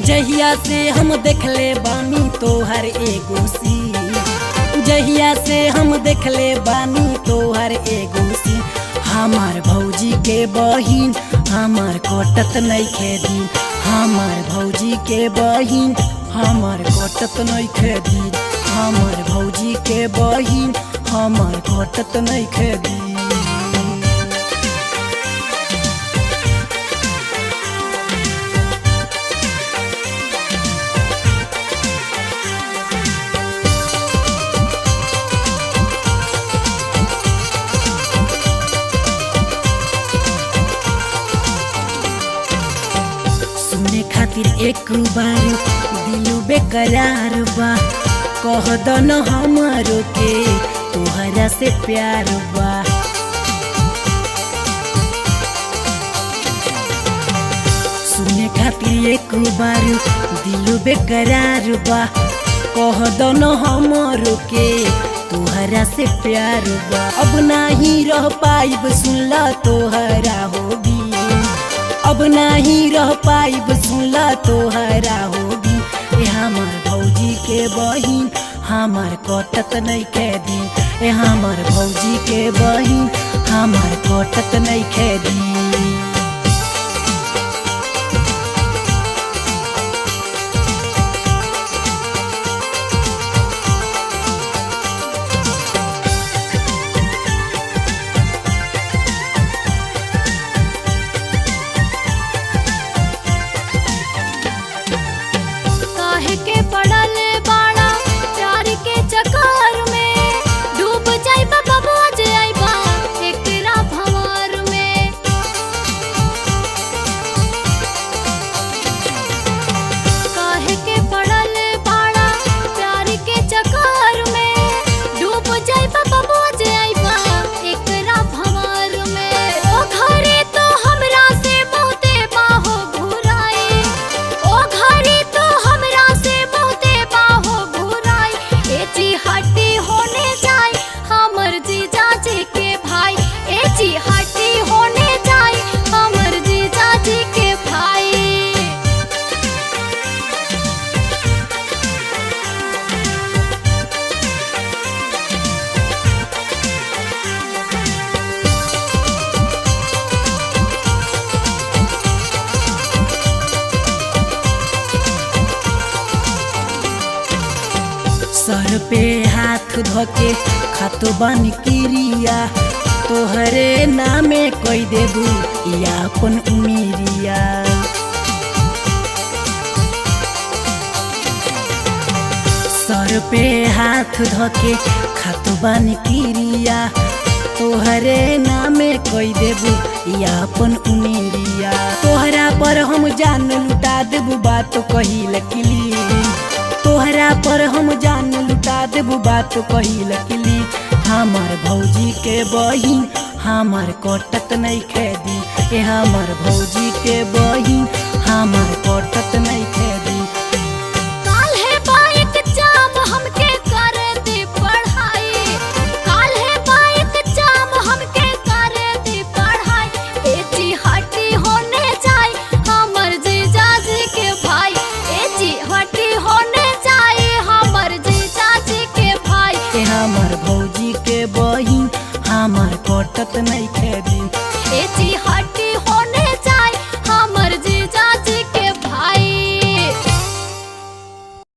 जहिया से हम देखले बानी तोहर एगो सीन, जहिया से हम देखले बानी तोहर एगो सीन। हमार भौजी के बहिन हमार कटत नइखे दिन, हमार भौजी के बहिन हमार कटत नइखे दिन, हमार भौजी के बहिन हमार कटत नइखे दिन। सुने खातिर एक बार दिल बेकरार बा, कह दो न हमारो के तोहरा से प्यार बा। सुने खातिर एक बार दिल बेकरार बा, कह दो न हमारो के तोहरा से प्यार बा। अब नाही रह पाइब सुनला तोहरा होगी, अब नहीं रह पाइब सुनला तोहरा होगी। ए हमार भौजी के बहिन हमार कटत नइखे दिन, ए हमार भौजी के बहिन हमार कटत नइखे दिन। के पड़ल बाड़ा प्यार के चक्कर में, डूब जाइबा बबुआ जाइबा एकरा भंवर में। काहे के पड़ल बाड़ा प्यार के चक्कर में, डूब जाइबा बबुआ जाइबा एकरा भंवर में। ओ घरे तो हमरा से बहुते बाहो घुराई, ओ घरे तो हमरा से बहुते बाहो घुराई। ए जी हट्टी होने जाए हमर जीजा जी के भाई, ए जी हट्टी होने जाए हमर जीजा जी के भाई। सर पे हाथ धोके खातो बन किरिया, तोहरे नामे कोई देबू या अपन उमिरिया। सर पे हाथ धोके खातो बन किरिया, तोहरे नामे कोई देबू या अपन उमिरिया। तोहरा पर हम जान लुटा देबू बात कहिल किली, तोहरा पर हम जान लुटा देबू बात कहिल किली। हमार भौजी के बहिन हमार कटत नइखे दिन, ए हमार भौजी के बहिन हमार कटत नइखे दिन। काल्हे बाइक जाम हमके कर दे पढ़ाई, काल्हे बाइक जाम हमके कर दे पढ़ाई। ए जी हट्टी होने जाए हमर जीजा जी के भाई, ए जी हट्टी होने जाए हमर जीजा जी के भाई। ए हमार भौजी के बहिन हमार कटत नइखे दिन।